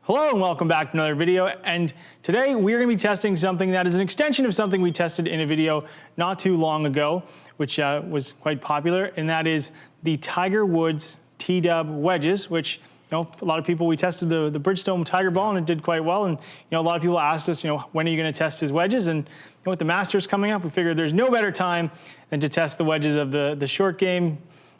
Hello and welcome back to another video, and today we're going to be testing something that is an extension of something we tested in a video not too long ago, which was quite popular, and that is the Tiger Woods T-Dub wedges, which a lot of people, we tested the Bridgestone Tiger ball and it did quite well, and a lot of people asked us, when are you going to test his wedges? And with the Masters coming up, we figured there's no better time than to test the wedges of the short game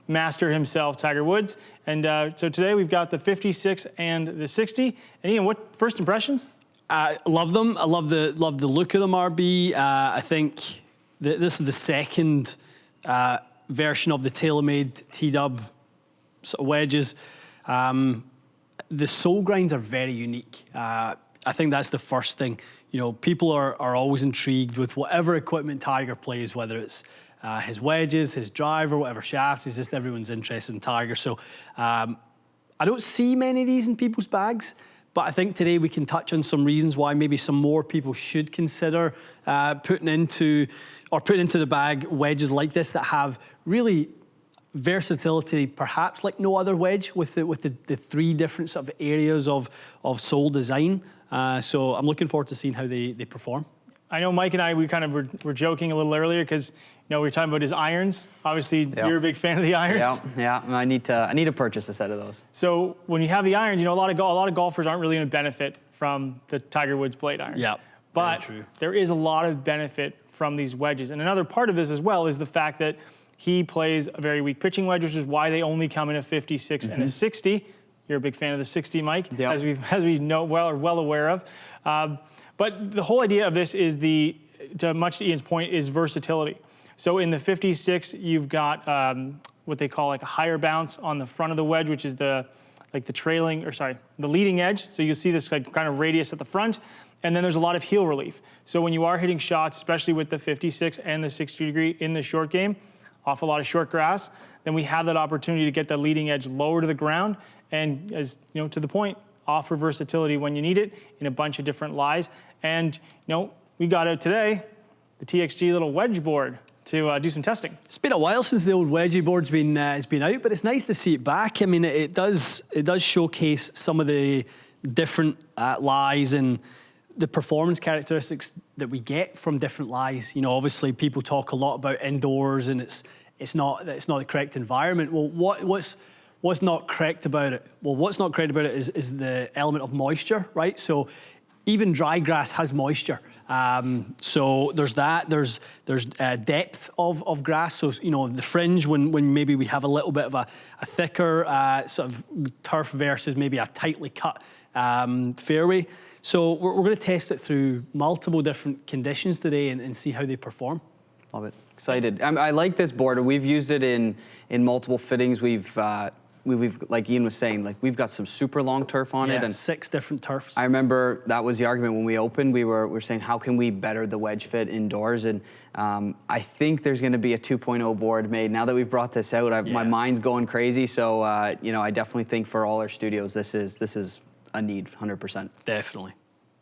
master himself, Tiger Woods. And so today we've got the 56 and the 60. And Ian, what first impressions? I love them. I love the look of them, RB. I think this is the second version of the TaylorMade T-Dub sort of wedges. The sole grinds are very unique. I think that's the first thing. People are always intrigued with whatever equipment Tiger plays, whether it's his wedges, his driver, whatever shafts. It's just everyone's interested in Tiger. So I don't see many of these in people's bags, but I think today we can touch on some reasons why maybe some more people should consider putting into the bag wedges like this that have really versatility, perhaps like no other wedge, with the three different sort of areas of sole design. So I'm looking forward to seeing how they perform. I know Mike and I, we kind of were joking a little earlier because we were talking about his irons. Obviously, you're a big fan of the irons. Yeah. I need to purchase a set of those. So when you have the irons, a lot of golfers aren't really going to benefit from the Tiger Woods blade iron. Yeah, but there is a lot of benefit from these wedges. And another part of this as well is the fact that he plays a very weak pitching wedge, which is why they only come in a 56 and a 60. You're a big fan of the 60, Mike, as we know are well aware of. But the whole idea of this is much to Ian's point, is versatility. So in the 56, you've got what they call like a higher bounce on the front of the wedge, which is the leading edge. So you'll see this like kind of radius at the front, and then there's a lot of heel relief. So when you are hitting shots, especially with the 56 and the 60 degree in the short game, off a lot of short grass, then we have that opportunity to get the leading edge lower to the ground, and as to the point, offer versatility when you need it in a bunch of different lies. And we got out today the TXG little wedge board to do some testing. It's been a while since the old wedgie board's been out, but it's nice to see it back. I mean, it does showcase some of the different lies and the performance characteristics that we get from different lies. Obviously people talk a lot about indoors and it's not the correct environment. Well, what's not correct about it? Well, what's not correct about it is the element of moisture, right? So even dry grass has moisture. So there's that. There's depth of grass. So the fringe, when maybe we have a little bit of a thicker sort of turf versus maybe a tightly cut fairway. So we're going to test it through multiple different conditions today and see how they perform. Love it. Excited. I like this board. We've used it in multiple fittings. We've like Ian was saying, like we've got some super long turf on it, and 6 different turfs. I remember that was the argument when we opened. We were saying, how can we better the wedge fit indoors? And I think there's going to be a 2.0 board made now that we've brought this out. My mind's going crazy. So I definitely think for all our studios, this is a need, 100%. Definitely.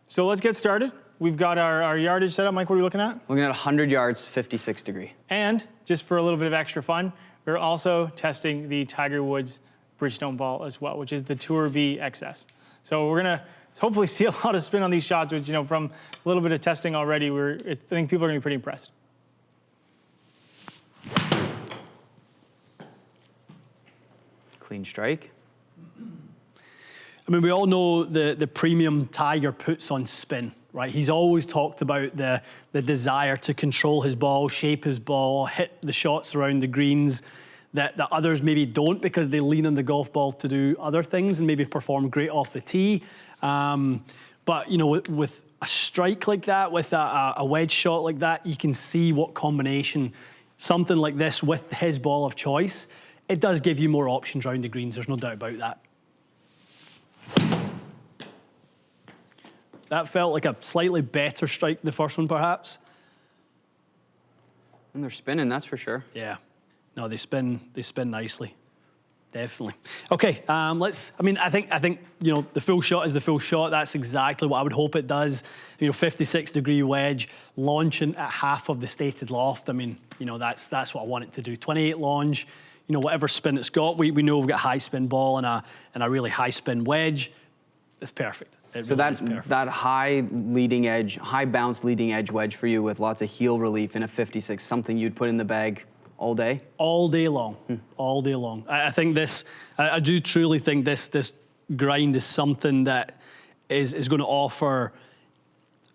So let's get started. We've got our yardage set up. Mike, what are we looking at? Looking at 100 yards, 56 degree. And just for a little bit of extra fun, we're also testing the Tiger Woods Bridgestone ball as well, which is the Tour B XS. So we're gonna hopefully see a lot of spin on these shots, which from a little bit of testing already, I think people are gonna be pretty impressed. Clean strike. I mean, we all know the premium Tiger puts on spin, right? He's always talked about the desire to control his ball, shape his ball, hit the shots around the greens that others maybe don't because they lean on the golf ball to do other things and maybe perform great off the tee. But with a strike like that, with a wedge shot like that, you can see what combination, something like this with his ball of choice, it does give you more options around the greens. There's no doubt about that. That felt like a slightly better strike than the first one, perhaps. And they're spinning, that's for sure. Yeah. No, they spin nicely. Definitely. Okay, I think the full shot is the full shot. That's exactly what I would hope it does. 56 degree wedge, launching at half of the stated loft. I mean, that's what I want it to do. 28 launch, whatever spin it's got. We know we've got high spin ball and a really high spin wedge. it's perfect. It So really is perfect. that high bounce leading edge wedge for you with lots of heel relief in a 56, something you'd put in the bag all day? All day long, all day long. I think this, I do truly think this grind is something that is going to offer,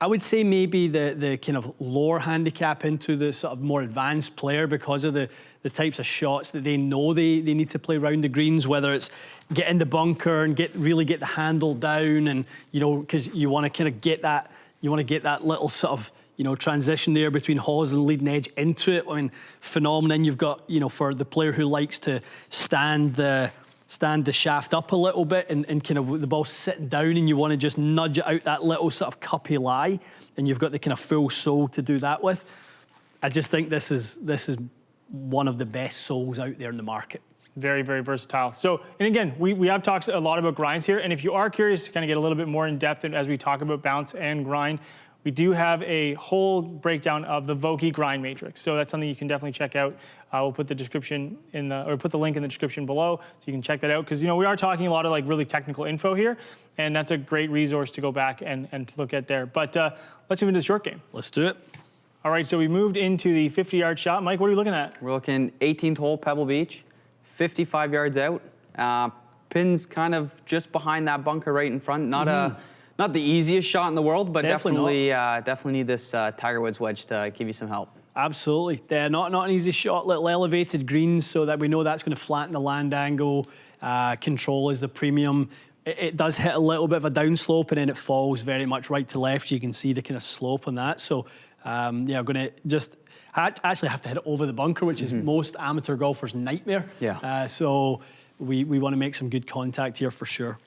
I would say maybe the kind of lower handicap into the sort of more advanced player because of the types of shots that they know they need to play around the greens, whether it's get in the bunker and really get the handle down, and because you want to kind of get that little sort of transition there between hose and leading edge into it. I mean, phenomenon. You've got for the player who likes to stand the shaft up a little bit and kind of the ball sitting down, and you want to just nudge it out that little sort of cuppy lie, and you've got the kind of full sole to do that with. I just think this is one of the best soles out there in the market. Very, very versatile. So, and again, we have talked a lot about grinds here, and if you are curious to kind of get a little bit more in depth as we talk about bounce and grind, we do have a whole breakdown of the Vokey grind matrix. So that's something you can definitely check out. We'll put the description put the link in the description below so you can check that out, because we are talking a lot of like really technical info here, and that's a great resource to go back and look at there. But let's move into the short game. Let's do it. All right, so we moved into the 50-yard shot. Mike, what are you looking at? We're looking 18th hole, Pebble Beach, 55 yards out. Pins kind of just behind that bunker right in front. Not the easiest shot in the world, but definitely need this Tiger Woods wedge to give you some help. Absolutely. Not an easy shot. Little elevated greens so that we know that's going to flatten the land angle. Control is the premium. It does hit a little bit of a downslope, and then it falls very much right to left. You can see the kind of slope on that. So, I'm going to just actually have to hit it over the bunker, which is most amateur golfers' nightmare. Yeah. So we want to make some good contact here for sure.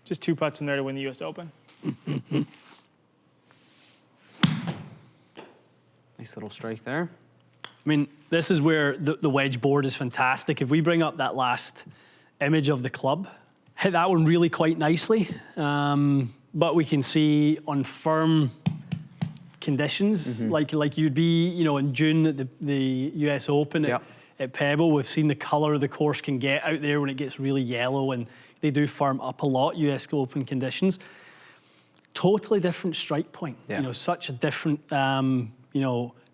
Just 2 putts in there to win the U.S. Open. Nice little strike there. I mean, this is where the wedge board is fantastic. If we bring up that last image of the club, hit that one really quite nicely. But we can see on firm conditions, like you'd be, in June at the U.S. Open at Pebble, we've seen the color the course can get out there when it gets really yellow, and they do firm up a lot, U.S. Open conditions. Totally different strike point. Yeah. Such a different,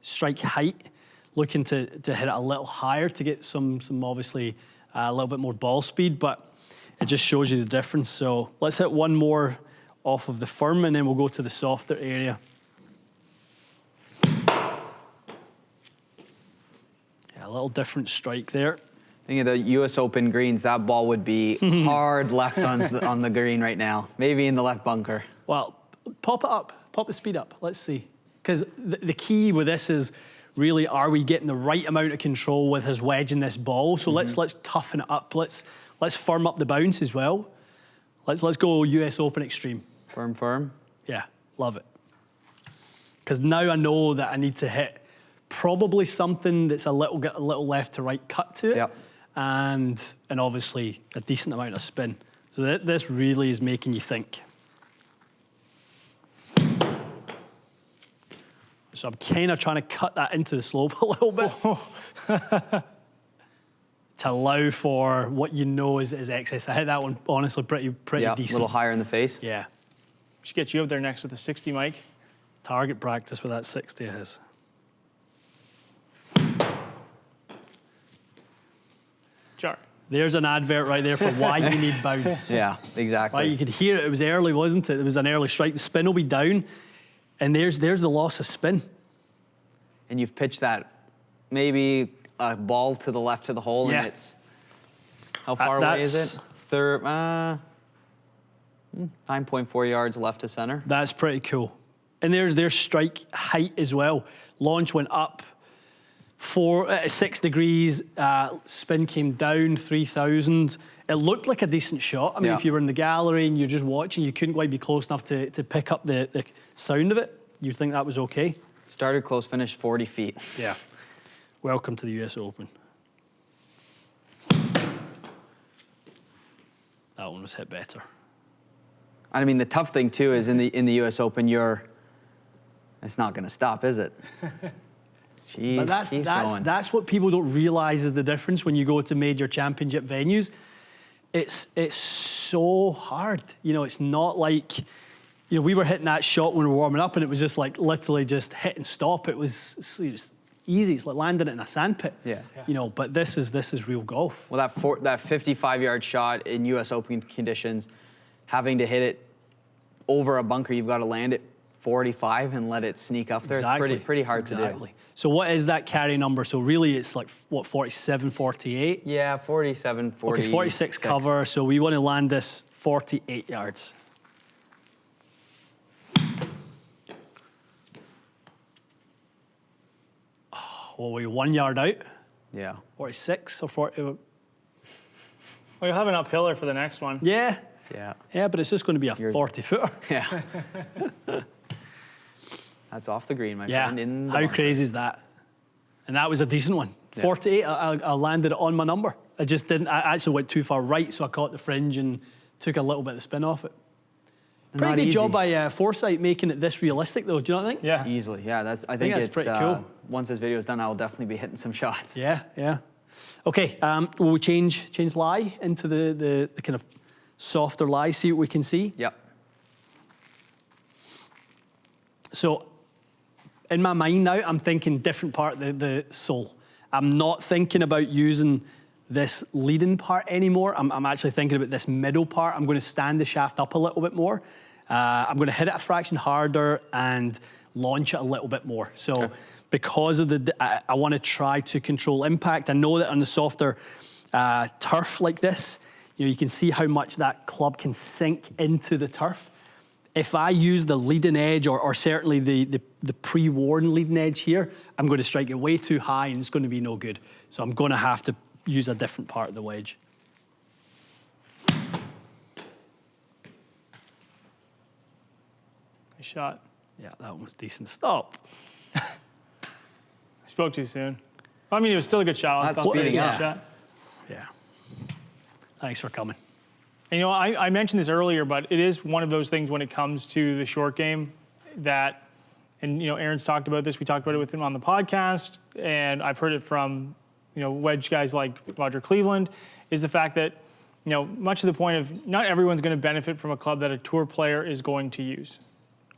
strike height. Looking to hit it a little higher to get some obviously a little bit more ball speed, but it just shows you the difference. So let's hit one more off of the firm, and then we'll go to the softer area. Yeah, a little different strike there. Think of the U.S. Open greens, that ball would be hard left on the green right now. Maybe in the left bunker. Well, pop it up, pop the speed up. Let's see. Because the key with this is really, are we getting the right amount of control with his wedge in this ball? So let's toughen it up. Let's firm up the bounce as well. Let's go U.S. Open extreme. Firm. Yeah, love it. Because now I know that I need to hit probably something that's a little left to right cut to it. Yep. And obviously a decent amount of spin. So this really is making you think. So I'm kind of trying to cut that into the slope a little bit to allow for what is excess. I hit that one honestly pretty decent. A little higher in the face. Yeah. Should get you up there next with a 60, Mike. Target practice with that 60 of his. Jar. There's an advert right there for why you need bounce. Yeah, exactly. Right, you could hear it. It was early, wasn't it? It was an early strike. The spin will be down, and there's the loss of spin. And you've pitched that maybe a ball to the left of the hole, and it's how far away is it? 9.4 yards left to center. That's pretty cool. And there's strike height as well. Launch went up 6 degrees, spin came down 3,000. It looked like a decent shot. I mean, if you were in the gallery and you're just watching, you couldn't quite be close enough to pick up the sound of it. You'd think that was okay. Started close, finished 40 feet. Yeah. Welcome to the US Open. That one was hit better. I mean, the tough thing too is in the US Open, it's not going to stop, is it? Jeez, But that's what people don't realize is the difference when you go to major championship venues. It's so hard. You know, it's not like, you know, we were hitting that shot when we were warming up and it was just like literally just hit and stop. It was easy. It's like landing it in a sandpit. Yeah. You know, but this is real golf. Well, that 55-yard shot in U.S. Open conditions, having to hit it over a bunker, you've got to land it 45 and let it sneak up there. Exactly. It's pretty hard to do. So what is that carry number? So really it's like, what, 47, 48? Yeah, 47, 46. Okay, 46 cover. So we want to land this 48 yards. Oh, well, we're 1 yard out. Yeah. 46 or 40. Well, you'll have an uphiller for the next one. Yeah. Yeah. Yeah, but it's just going to be a 40-footer. Yeah. That's off the green, my Yeah. friend. In the How bunker. crazy is that? And that was a decent one. Yeah. 48, I landed it on my number. I just didn't, I actually went too far right, so I caught the fringe and took a little bit of the spin off it. Not Pretty good easy. job by Foresight making it this realistic, though. Do you not think? Yeah. Easily, yeah. I think that's it's pretty cool. Once this video is done, I will definitely be hitting some shots. Yeah, yeah. Okay, will we change lie into the kind of softer lie, see what we can see? Yep. So in my mind now, I'm thinking different part of the sole. I'm not thinking about using this leading part anymore. I'm actually thinking about this middle part. I'm going to stand the shaft up a little bit more. I'm going to hit it a fraction harder and launch it a little bit more. So because of I want to try to control impact. I know that on the softer turf like this, you know, you can see how much that club can sink into the turf. If I use the leading edge or certainly the pre-worn leading edge here, I'm going to strike it way too high and it's going to be no good. So I'm going to have to use a different part of the wedge. Nice shot. Yeah, that one was decent. Stop. I spoke too soon. I mean, it was still a good shot. That's I'll say speeding it's a good up. shot. Yeah. Thanks for coming. And, you know, I mentioned this earlier, but it is one of those things when it comes to the short game that, and, you know, Aaron's talked about this. We talked about it with him on the podcast, and I've heard it from, you know, wedge guys like Roger Cleveland, is the fact that, you know, much to the point of not everyone's going to benefit from a club that a tour player is going to use,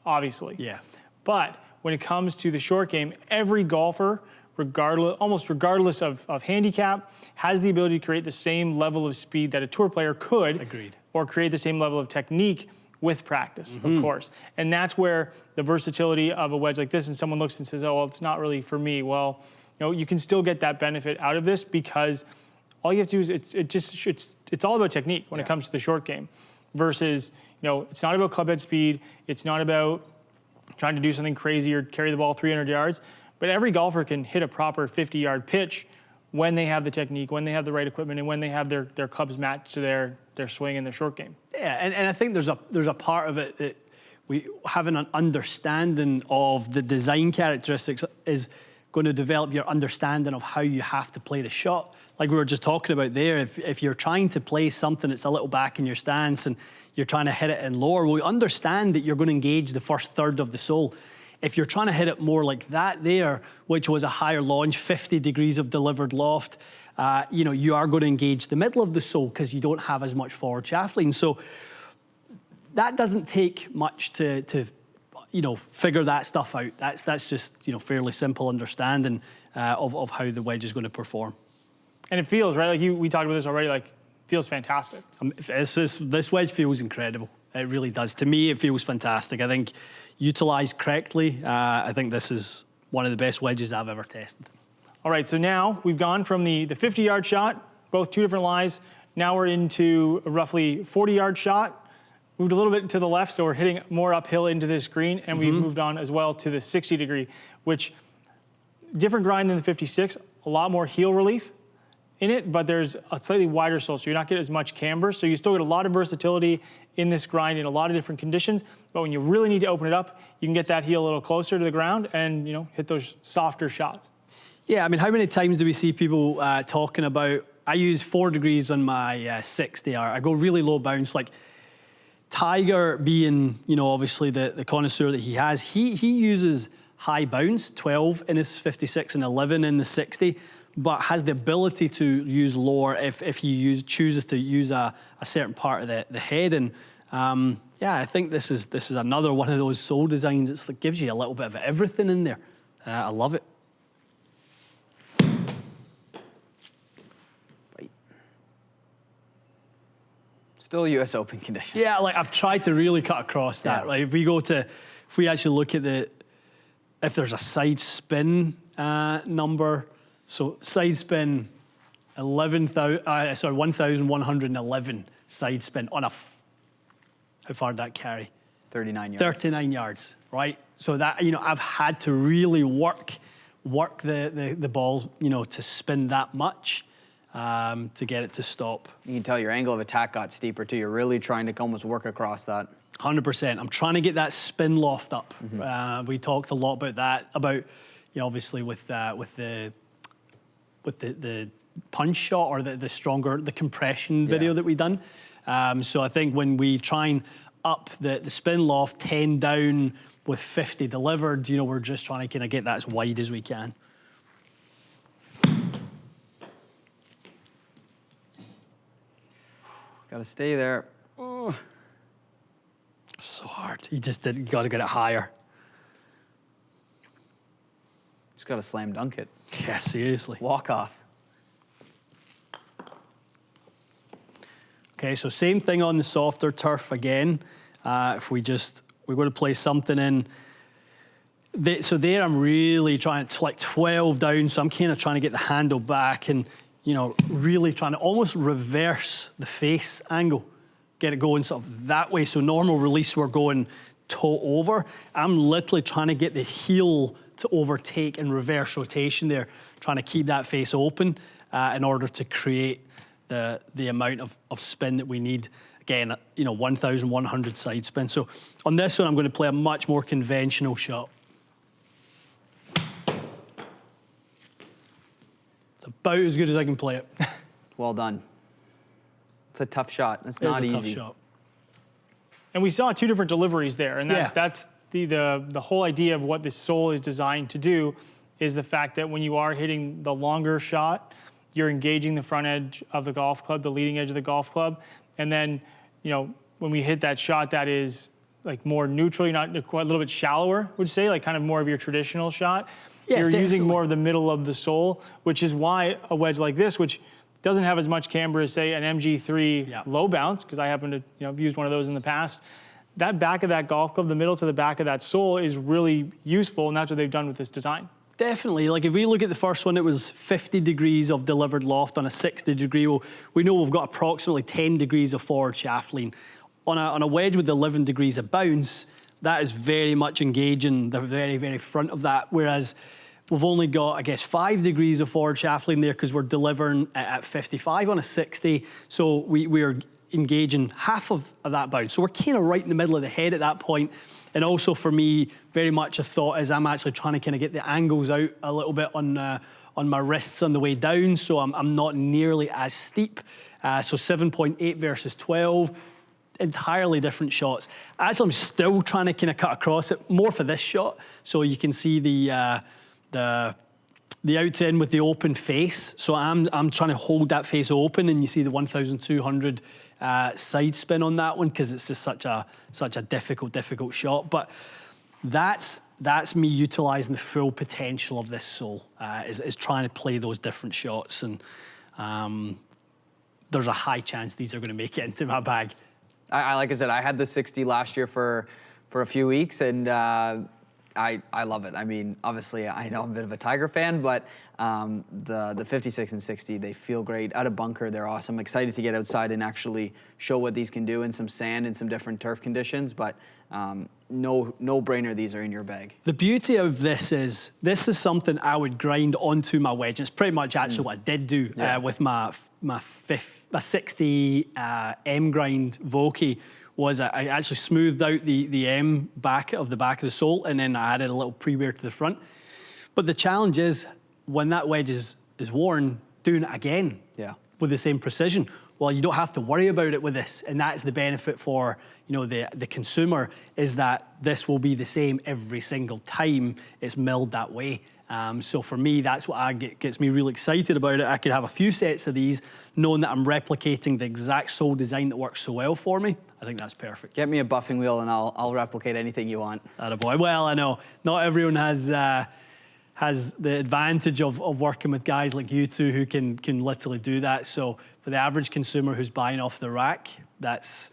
obviously. Yeah. But when it comes to the short game, every golfer, almost regardless of handicap, has the ability to create the same level of speed that a tour player could. Agreed. Or create the same level of technique with practice, of course. And that's where the versatility of a wedge like this, and someone looks and says, oh, well, it's not really for me. Well, you know, you can still get that benefit out of this because all you have to do is it's all about technique when it comes to the short game versus, you know, it's not about club head speed. It's not about trying to do something crazy or carry the ball 300 yards. But every golfer can hit a proper 50-yard pitch when they have the technique, when they have the right equipment, and when they have their clubs matched to their swing and their short game. Yeah, and I think there's a part of it that we having an understanding of the design characteristics is going to develop your understanding of how you have to play the shot. Like we were just talking about there, if you're trying to play something that's a little back in your stance and you're trying to hit it in lower, well, you understand that you're going to engage the first third of the sole. If you're trying to hit it more like that there, which was a higher launch, 50 degrees of delivered loft, you know, you are going to engage the middle of the sole because you don't have as much forward shaft lean. So that doesn't take much to you know, figure that stuff out. That's just, you know, fairly simple understanding of how the wedge is going to perform. And it feels, right, like we talked about this already, like, feels fantastic. This wedge feels incredible. It really does. To me, it feels fantastic. I think utilized correctly, I think this is one of the best wedges I've ever tested. All right, so now we've gone from the 50-yard shot, both two different lies. Now we're into a roughly 40-yard shot. Moved a little bit to the left, so we're hitting more uphill into this green, and we've moved on as well to the 60-degree, which different grind than the 56, a lot more heel relief in it, but there's a slightly wider sole, so you're not getting as much camber. So you still get a lot of versatility in this grind in a lot of different conditions, but when you really need to open it up, you can get that heel a little closer to the ground and, you know, hit those softer shots. Yeah, I mean, how many times do we see people talking about, I use 4 degrees on my 60, or I go really low bounce, like Tiger being, you know, obviously the connoisseur that he has, he uses high bounce, 12 in his 56 and 11 in the 60, but has the ability to use lower if he chooses to use a certain part of the head. And yeah, I think this is another one of those sole designs. It's like gives you a little bit of everything in there. I love it. Still US Open condition. Yeah, like I've tried to really cut across that. Yeah. Right, if we actually look at if there's a side spin number, so side spin 1,111 side spin on how far did that carry? 39 yards. 39 yards, right? So that, I've had to really work the ball, to spin that much to get it to stop. You can tell your angle of attack got steeper too. You're really trying to almost work across that. 100%. I'm trying to get that spin loft up. We talked a lot about that, obviously with the punch shot or the compression video that we done. So I think when we try and up the spin loft 10 down with 50 delivered, we're just trying to kind of get that as wide as we can. Got to stay there. Oh. So hard. You got to get it higher. Just got to slam dunk it. Yeah, seriously. Walk off. Okay, so same thing on the softer turf again. If we're going to play something in. So there I'm really trying to like 12 down, so I'm kind of trying to get the handle back and, really trying to almost reverse the face angle, get it going sort of that way. So normal release, we're going toe over. I'm literally trying to get the heel to overtake and reverse rotation there, trying to keep that face open in order to create the amount of spin that we need. Again, 1,100 side spin. So on this one, I'm going to play a much more conventional shot. It's about as good as I can play it. Well done. It's a tough shot. It's It is not a easy. tough shot. And we saw two different deliveries there, and that's the whole idea of what this sole is designed to do is the fact that when you are hitting the longer shot, you're engaging the front edge of the golf club, the leading edge of the golf club, and then when we hit that shot that is like more neutral, you're not a little bit shallower, would you say, like kind of more of your traditional shot. Yeah, you're definitely. using more of the middle of the sole, which is why a wedge like this, which doesn't have as much camber as, say, an MG3 low bounce, because I happen to have used one of those in the past. That back of that golf club, the middle to the back of that sole is really useful, and that's what they've done with this design. Definitely. Like if we look at the first one, it was 50 degrees of delivered loft on a 60 degree. Well, we know we've got approximately 10 degrees of forward shaft lean. On a wedge with 11 degrees of bounce, that is very much engaging the very, very front of that. Whereas we've only got, I guess, 5 degrees of forward shaft lean there because we're delivering at 55 on a 60. So we're engaging half of that bounce. So we're kind of right in the middle of the head at that point. And also for me, very much a thought is I'm actually trying to kind of get the angles out a little bit on my wrists on the way down, so I'm not nearly as steep. So 7.8 versus 12, entirely different shots. Actually, I'm still trying to kind of cut across it more for this shot, so you can see the out to in with the open face. So I'm trying to hold that face open, and you see the 1,200 side spin on that one because it's just such a difficult shot. But that's me utilizing the full potential of this sole, is trying to play those different shots, and there's a high chance these are going to make it into my bag. I like I said, I had the 60 last year for a few weeks, and I love it. I mean, obviously, I know I'm a bit of a Tiger fan, but the 56 and 60, they feel great. Out of bunker, they're awesome. I'm excited to get outside and actually show what these can do in some sand and some different turf conditions, but no-brainer, these are in your bag. The beauty of this is something I would grind onto my wedge. It's pretty much actually what I did do with my 60 M grind Vokey. Was I actually smoothed out the M back of the sole, and then I added a little pre-wear to the front. But the challenge is when that wedge is worn, doing it again with the same precision. Well, you don't have to worry about it with this, and that's the benefit for the consumer, is that this will be the same every single time it's milled that way. So for me, that's what gets me really excited about it. I could have a few sets of these, knowing that I'm replicating the exact sole design that works so well for me. I think that's perfect. Get me a buffing wheel and I'll replicate anything you want. Attaboy. Well, I know not everyone has the advantage of working with guys like you two who can literally do that. So for the average consumer who's buying off the rack, that's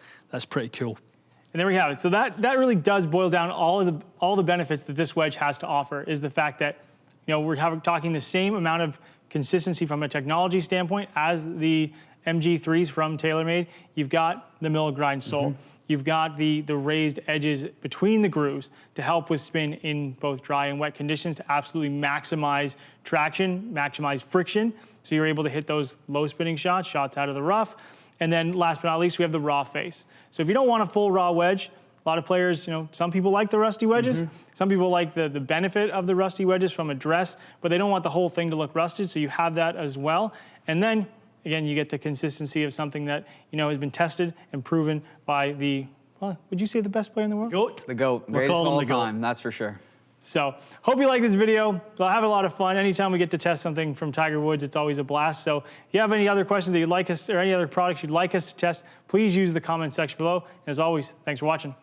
pretty cool. And there we have it. So that really does boil down all the benefits that this wedge has to offer, is the fact that we're talking the same amount of consistency from a technology standpoint as the MG3s from TaylorMade. You've got the mill grind sole. You've got the raised edges between the grooves to help with spin in both dry and wet conditions to absolutely maximize traction, maximize friction. So you're able to hit those low spinning shots out of the rough. And then last but not least, we have the raw face. So if you don't want a full raw wedge, a lot of players, some people like the rusty wedges. Some people like the benefit of the rusty wedges from a dress, but they don't want the whole thing to look rusted, so you have that as well. And then, again, you get the consistency of something that, has been tested and proven by would you say the best player in the world? GOAT. The GOAT. We're calling him the time, that's for sure. So, hope you like this video. We'll have a lot of fun. Anytime we get to test something from Tiger Woods, it's always a blast. So, if you have any other questions that you'd like us, or any other products you'd like us to test, please use the comment section below. And as always, thanks for watching.